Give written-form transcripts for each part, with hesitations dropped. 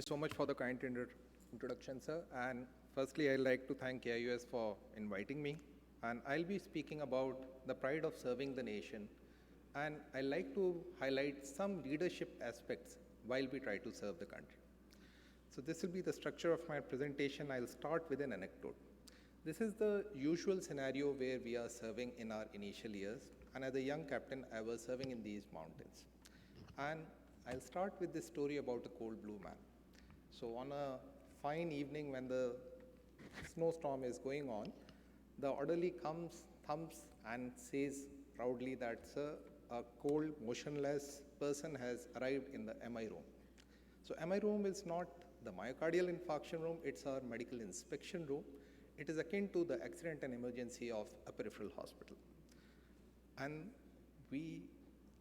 you so much for the kind introduction, sir. And firstly, I'd like to thank AIOS for inviting me. And I'll be speaking about the pride of serving the nation. And I'd like to highlight some leadership aspects while we try to serve the country. So this will be the structure of my presentation. I'll start with an anecdote. This is the usual scenario where we are serving in our initial years. And as a young captain, I was serving in these mountains. And I'll start with this story about a cold blue man. So on a fine evening when the snowstorm is going on, the orderly comes, thumps, and says proudly that, sir, a cold, motionless person has arrived in the MI room. So MI room is not the myocardial infarction room, it's our medical inspection room. It is akin to the accident and emergency of a peripheral hospital. And we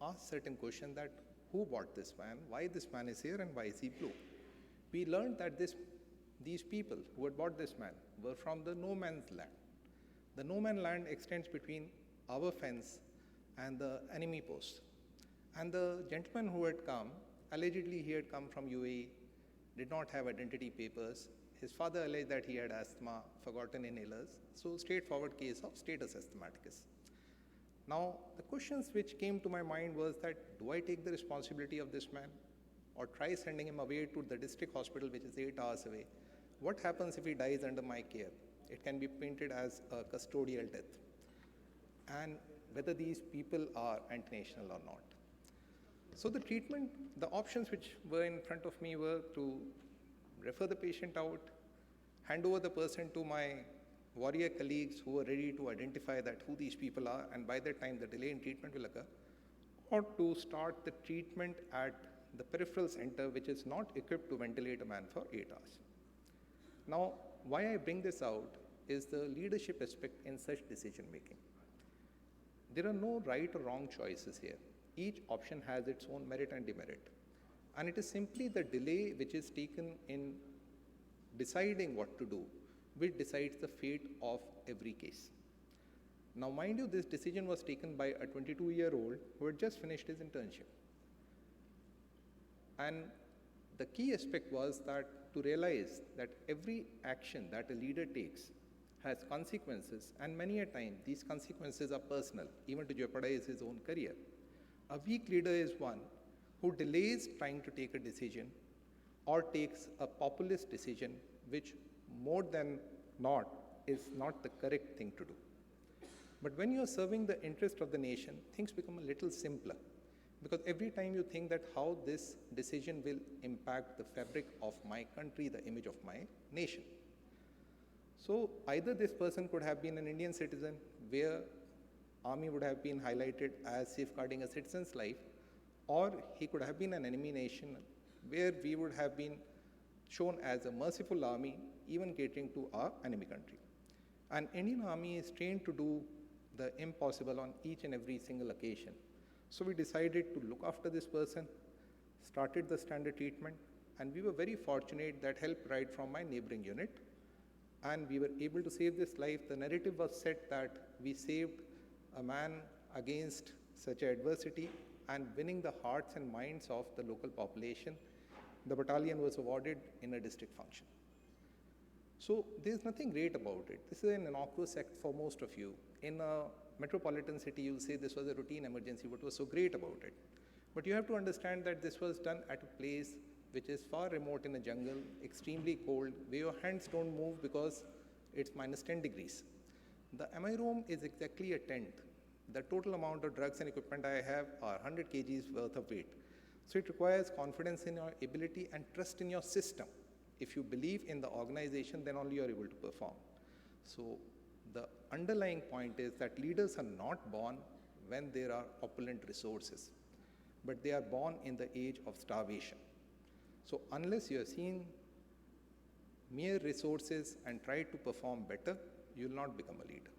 asked certain questions that who bought this man, why this man is here, and why is he blue? We learned that these people who had bought this man were from the no man's land. The no man's land extends between our fence and the enemy post. And the gentleman who had come, allegedly he had come from UAE, did not have identity papers. His father alleged that he had asthma, forgotten inhalers. So straightforward case of status asthmaticus. Now, the questions which came to my mind was that, do I take the responsibility of this man or try sending him away to the district hospital, which is 8 hours away? What happens if he dies under my care? It can be painted as a custodial death. And whether these people are antinational or not. So the treatment, the options which were in front of me were to refer the patient out, hand over the person to my warrior colleagues who are ready to identify that who these people are, and by that time the delay in treatment will occur, or to start the treatment at the peripheral center, which is not equipped to ventilate a man for 8 hours. Now, why I bring this out is the leadership aspect in such decision making. There are no right or wrong choices here. Each option has its own merit and demerit. And it is simply the delay which is taken in deciding what to do which decides the fate of every case. Now, mind you, this decision was taken by a 22-year-old who had just finished his internship. And the key aspect was that to realize that every action that a leader takes has consequences, and many a time these consequences are personal, even to jeopardize his own career. A weak leader is one who delays trying to take a decision or takes a populist decision which more than not is not the correct thing to do. But when you're serving the interest of the nation, things become a little simpler, because every time you think that how this decision will impact the fabric of my country, the image of my nation. So either this person could have been an Indian citizen where army would have been highlighted as safeguarding a citizen's life, or he could have been an enemy nation where we would have been shown as a merciful army, even catering to our enemy country. And Indian Army is trained to do the impossible on each and every single occasion. So we decided to look after this person, started the standard treatment, and we were very fortunate that help right from my neighboring unit. And we were able to save this life. The narrative was set that we saved a man against such adversity and winning the hearts and minds of the local population. The battalion was awarded in a district function. So there's nothing great about it. This is an innocuous act for most of you. In a metropolitan city, you'll say this was a routine emergency. What was so great about it? But you have to understand that this was done at a place which is far remote in a jungle, extremely cold, where your hands don't move because it's minus 10 degrees. The MI room is exactly a tent. The total amount of drugs and equipment I have are 100 kgs worth of weight. So it requires confidence in your ability and trust in your system. If you believe in the organization, then only you are able to perform. So the underlying point is that leaders are not born when there are opulent resources, but they are born in the age of starvation. So unless you have seen mere resources and try to perform better, you will not become a leader.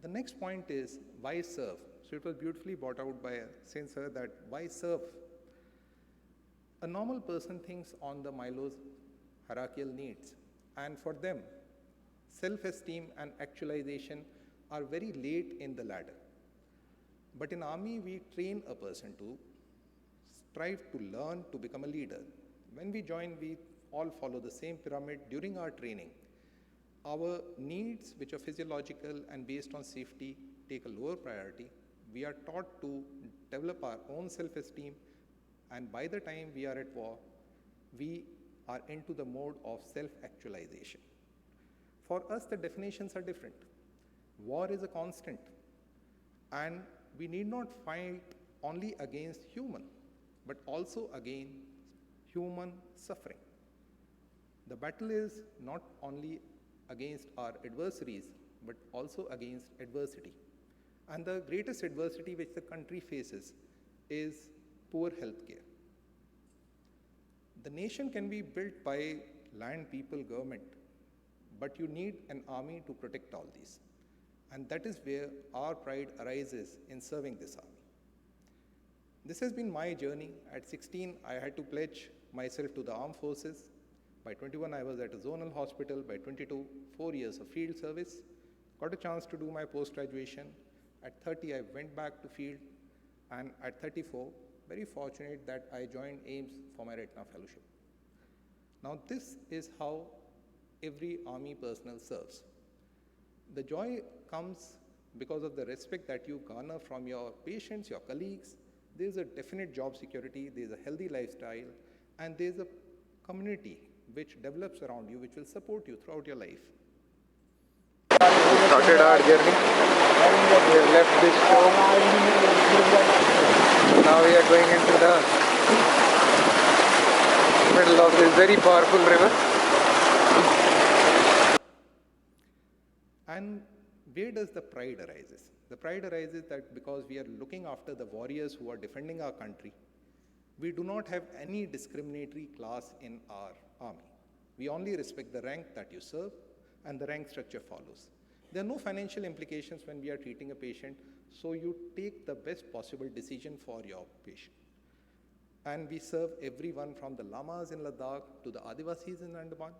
The next point is, why serve? So it was beautifully brought out by a sensor that why serve? A normal person thinks on the Milo's hierarchical needs, and for them, self-esteem and actualization are very late in the ladder. But in army, we train a person to strive to learn to become a leader. When we join, we all follow the same pyramid. During our training, our needs, which are physiological and based on safety, take a lower priority. We are taught to develop our own self-esteem, and by the time we are at war, we are into the mode of self-actualization. For us, the definitions are different. War is a constant, and we need not fight only against human, but also against human suffering. The battle is not only against our adversaries, but also against adversity. And the greatest adversity which the country faces is poor healthcare. The nation can be built by land, people, government, but you need an army to protect all these. And that is where our pride arises in serving this army. This has been my journey. At 16, I had to pledge myself to the armed forces. By 21, I was at a zonal hospital. By 22, 4 years of field service. Got a chance to do my post-graduation. At 30, I went back to field. And at 34, very fortunate that I joined AIMS for my Retina Fellowship. Now, this is how every army personnel serves. The joy comes because of the respect that you garner from your patients, your colleagues. There's a definite job security, there's a healthy lifestyle, and there's a community which develops around you, which will support you throughout your life. Started our journey. We have left this shore. Now we are going into the middle of this very powerful river. And where does the pride arises? The pride arises that because we are looking after the warriors who are defending our country, we do not have any discriminatory class in our army. We only respect the rank that you serve, and the rank structure follows. There are no financial implications when we are treating a patient, so you take the best possible decision for your patient. And we serve everyone from the Lamas in Ladakh to the Adivasis in Andaman,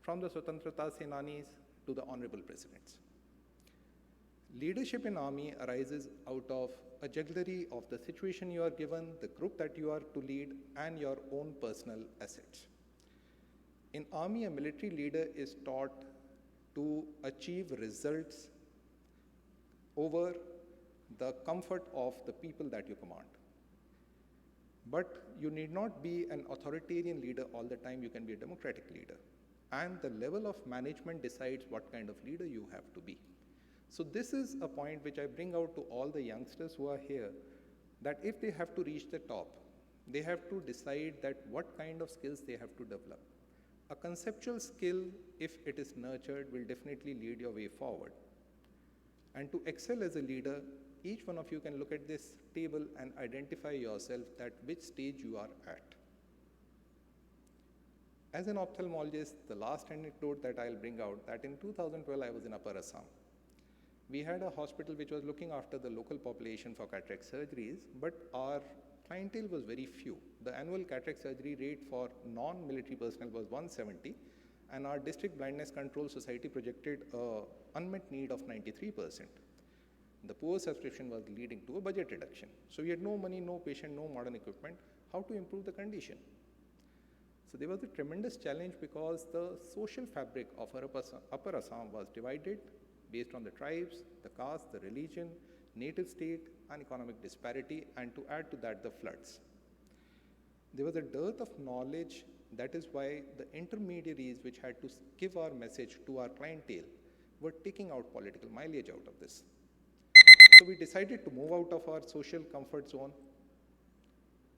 from the Swatantrata Senanis to the honorable presidents. Leadership in army arises out of a jugglery of the situation you are given, the group that you are to lead, and your own personal assets. In army, a military leader is taught to achieve results over the comfort of the people that you command. But you need not be an authoritarian leader all the time, you can be a democratic leader. And the level of management decides what kind of leader you have to be. So this is a point which I bring out to all the youngsters who are here, that if they have to reach the top, they have to decide that what kind of skills they have to develop. A conceptual skill, if it is nurtured, will definitely lead your way forward. And to excel as a leader, each one of you can look at this table and identify yourself that which stage you are at. As an ophthalmologist, the last anecdote that I'll bring out, that in 2012 I was in Upper Assam. We had a hospital which was looking after the local population for cataract surgeries, but our clientele was very few. The annual cataract surgery rate for non-military personnel was 170, and our district blindness control society projected an unmet need of 93%. The poor subscription was leading to a budget reduction. So we had no money, no patient, no modern equipment. How to improve the condition? So there was a tremendous challenge because the social fabric of Upper Assam was divided based on the tribes, the caste, the religion, native state, and economic disparity, and to add to that, the floods. There was a dearth of knowledge. That is why the intermediaries which had to give our message to our clientele were taking out political mileage out of this. So we decided to move out of our social comfort zone.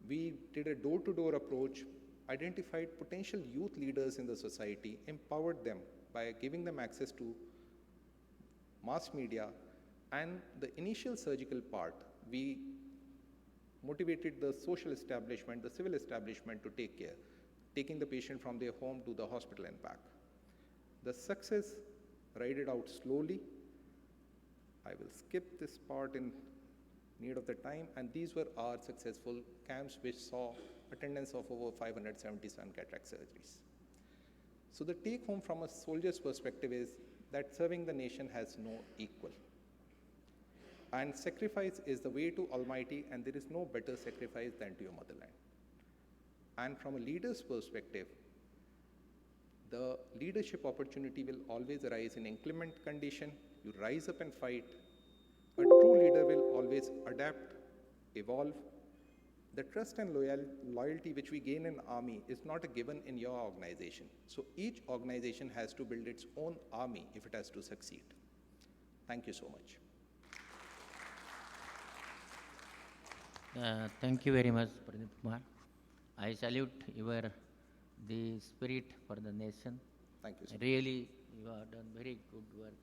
We did a door-to-door approach, identified potential youth leaders in the society, empowered them by giving them access to mass media, and the initial surgical part, we motivated the social establishment, the civil establishment to take care, taking the patient from their home to the hospital and back. The success rided out slowly. I will skip this part in need of the time, and these were our successful camps which saw attendance of over 577 cataract surgeries. So the take home from a soldier's perspective is that serving the nation has no equal. And sacrifice is the way to Almighty, and there is no better sacrifice than to your motherland. And from a leader's perspective, the leadership opportunity will always arise in inclement condition. You rise up and fight. A true leader will always adapt, evolve. The trust and loyalty which we gain in army is not a given in your organization. So each organization has to build its own army if it has to succeed. Thank you so much. Thank you very much, Pradeep Kumar. I salute the spirit for the nation. Thank you, sir. Really, you have done very good work.